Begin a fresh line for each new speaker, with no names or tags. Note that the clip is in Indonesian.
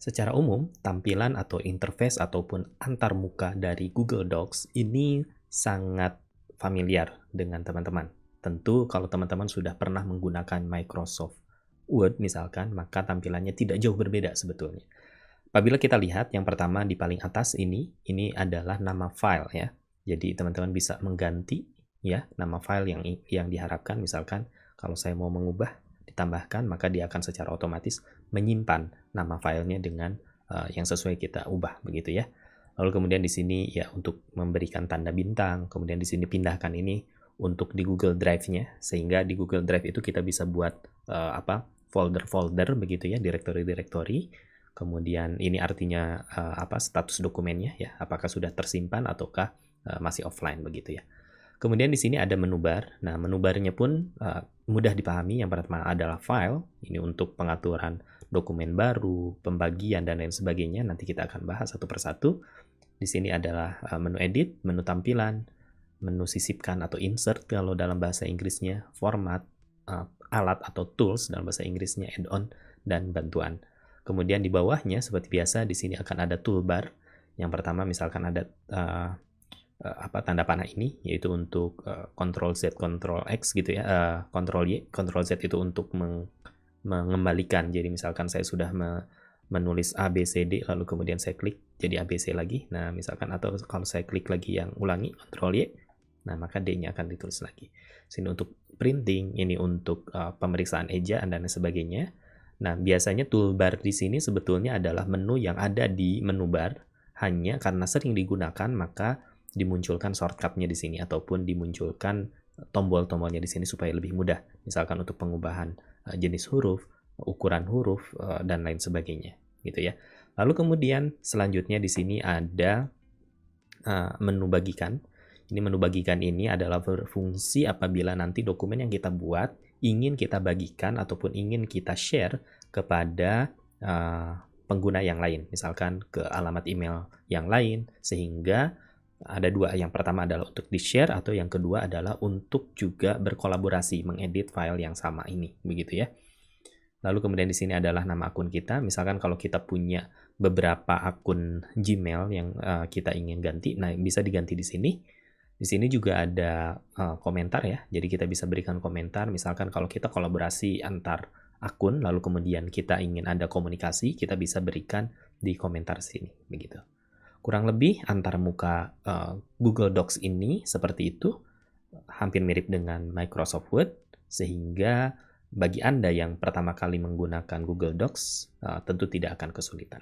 Secara umum, tampilan atau interface ataupun antarmuka dari Google Docs ini sangat familiar dengan teman-teman. Tentu kalau teman-teman sudah pernah menggunakan Microsoft Word misalkan, maka tampilannya tidak jauh berbeda sebetulnya. Apabila kita lihat yang pertama di paling atas ini adalah nama file ya. Jadi teman-teman bisa mengganti ya nama file yang diharapkan. Misalkan kalau saya mau mengubah ditambahkan, maka dia akan secara otomatis menyimpan nama filenya dengan yang sesuai kita ubah begitu ya. Lalu kemudian di sini ya untuk memberikan tanda bintang, kemudian di sini pindahkan ini untuk di Google Drive-nya, sehingga di Google Drive itu kita bisa buat folder-folder begitu ya, direktori-direktori. Kemudian ini artinya status dokumennya ya, apakah sudah tersimpan ataukah masih offline begitu ya. Kemudian di sini ada menu bar. Nah, menu barnya pun mudah dipahami. Yang pertama adalah file, ini untuk pengaturan dokumen baru, pembagian dan lain sebagainya. Nanti kita akan bahas satu persatu. Di sini adalah menu edit, menu tampilan, menu sisipkan atau insert kalau dalam bahasa Inggrisnya, format, alat atau tools dalam bahasa Inggrisnya, add-on, dan bantuan. Kemudian di bawahnya seperti biasa di sini akan ada toolbar. Yang pertama misalkan ada tanda panah ini, yaitu untuk Ctrl Z, Ctrl X gitu ya, Ctrl Y, Ctrl Z itu untuk mengembalikan. Jadi misalkan saya sudah menulis A, B, C, D, lalu kemudian saya klik jadi A, B, C lagi. Nah misalkan, atau kalau saya klik lagi yang ulangi, Ctrl Y, nah maka D-nya akan ditulis lagi. Sini untuk printing, ini untuk pemeriksaan ejaan dan sebagainya. Nah, biasanya toolbar di sini sebetulnya adalah menu yang ada di menu bar, hanya karena sering digunakan maka dimunculkan shortcut-nya di sini ataupun dimunculkan tombol-tombolnya di sini supaya lebih mudah. Misalkan untuk pengubahan jenis huruf, ukuran huruf dan lain sebagainya, gitu ya. Lalu kemudian selanjutnya di sini ada menu bagikan. Ini menu bagikan ini adalah berfungsi apabila nanti dokumen yang kita buat ingin kita bagikan ataupun ingin kita share kepada pengguna yang lain, misalkan ke alamat email yang lain, sehingga ada dua, yang pertama adalah untuk di-share atau yang kedua adalah untuk juga berkolaborasi, mengedit file yang sama ini, begitu ya. Lalu kemudian di sini adalah nama akun kita, misalkan kalau kita punya beberapa akun Gmail yang kita ingin ganti, nah bisa diganti di sini. Di sini juga ada komentar ya, jadi kita bisa berikan komentar, misalkan kalau kita kolaborasi antar akun, lalu kemudian kita ingin ada komunikasi, kita bisa berikan di komentar sini, begitu. Kurang lebih antarmuka Google Docs ini seperti itu, hampir mirip dengan Microsoft Word, sehingga bagi Anda yang pertama kali menggunakan Google Docs, tentu tidak akan kesulitan.